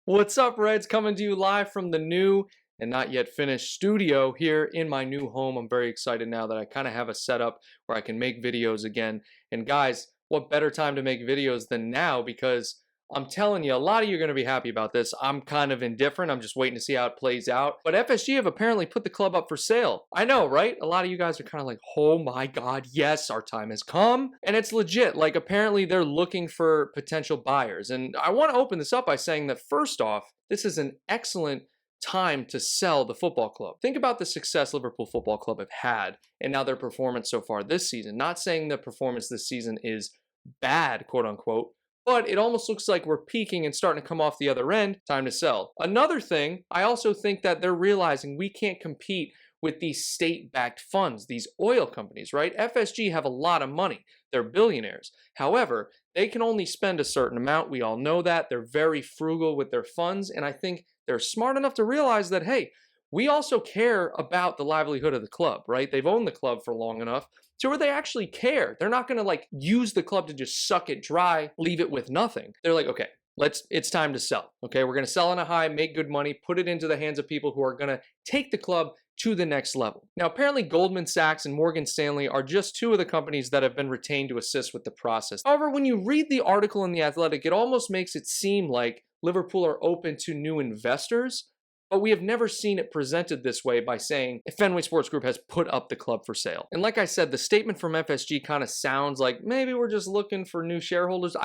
What's up, Reds? Coming to you live from the new and not yet finished studio here in my new home. I'm very excited now that I kind of have a setup where I can make videos again. And guys, what better time to make videos than now? Because I'm telling you, a lot of you are going to be happy about this. I'm kind of indifferent. I'm just waiting to see how it plays out. But FSG have apparently put the club up for sale. I know, right? A lot of you guys are kind of like, oh my God, yes, our time has come. And it's legit. Like, apparently they're looking for potential buyers. And I want to open this up by saying that first off, this is an excellent time to sell the football club. Think about the success Liverpool Football Club have had and now their performance so far this season. Not saying the performance this season is bad, quote unquote, but it almost looks like we're peaking and starting to come off the other end. Time to sell. Another thing, I also think that they're realizing we can't compete with these state-backed funds, these oil companies, right? FSG have a lot of money. They're billionaires. However, they can only spend a certain amount. We all know that. They're very frugal with their funds, and I think they're smart enough to realize that, hey, we also care about the livelihood of the club, right? They've owned the club for long enough to where they actually care. They're not going to like use the club to just suck it dry, leave it with nothing. They're like, okay, it's time to sell. Okay, we're going to sell on a high, make good money, put it into the hands of people who are going to take the club to the next level. Now, apparently Goldman Sachs and Morgan Stanley are just two of the companies that have been retained to assist with the process. However, when you read the article in The Athletic, it almost makes it seem like Liverpool are open to new investors, but we have never seen it presented this way by saying Fenway Sports Group has put up the club for sale. And like I said, the statement from FSG kind of sounds like maybe we're just looking for new shareholders.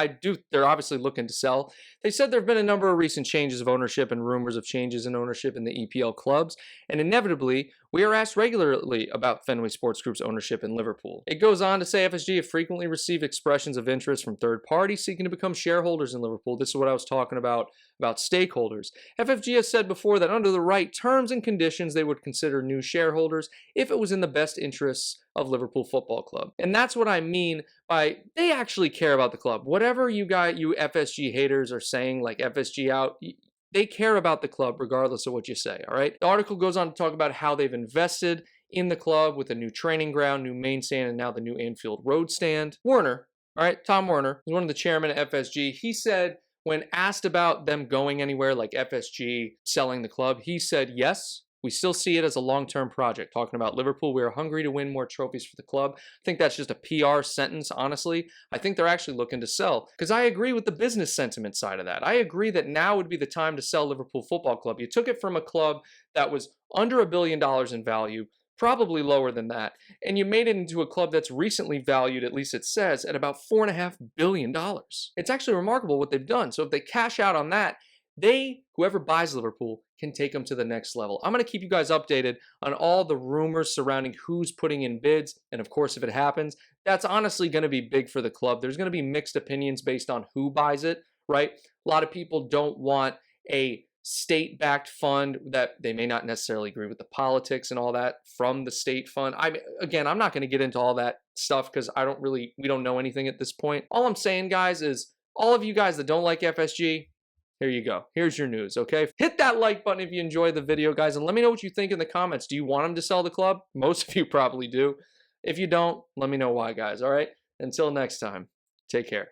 They're obviously looking to sell. They said there have been a number of recent changes of ownership and rumors of changes in ownership in the EPL clubs. And inevitably, we are asked regularly about Fenway Sports Group's ownership in Liverpool. It goes on to say FSG have frequently received expressions of interest from third parties seeking to become shareholders in Liverpool. This is what I was talking about stakeholders. FFG has said before that under the right terms and conditions, they would consider new shareholders if it was in the best interests of Liverpool Football Club. And that's what I mean by they actually care about the club. Whatever you FSG haters are saying, like FSG out, they care about the club regardless of what you say, all right? The article goes on to talk about how they've invested in the club with a new training ground, new main stand, and now the new Anfield Road stand. Werner, all right, Tom Werner, is one of the chairmen at FSG. He said when asked about them going anywhere like FSG selling the club, he said, yes, we still see it as a long-term project. Talking about Liverpool, we are hungry to win more trophies for the club. I think that's just a PR sentence, honestly. I think they're actually looking to sell because I agree with the business sentiment side of that. I agree that now would be the time to sell Liverpool Football Club. You took it from a club that was under $1 billion in value, probably lower than that, and you made it into a club that's recently valued, at least it says, at about $4.5 billion. It's actually remarkable what they've done. So if they cash out on that, whoever buys Liverpool, can take them to the next level. I'm going to keep you guys updated on all the rumors surrounding who's putting in bids, and of course, if it happens, that's honestly going to be big for the club. There's going to be mixed opinions based on who buys it, right? A lot of people don't want a state-backed fund that they may not necessarily agree with the politics and all that from the state fund. Again, I'm not going to get into all that stuff because we don't know anything at this point. All I'm saying, guys, is all of you guys that don't like FSG, here you go. Here's your news, okay? Hit that like button if you enjoyed the video, guys, and let me know what you think in the comments. Do you want them to sell the club? Most of you probably do. If you don't, let me know why, guys, all right? Until next time, take care.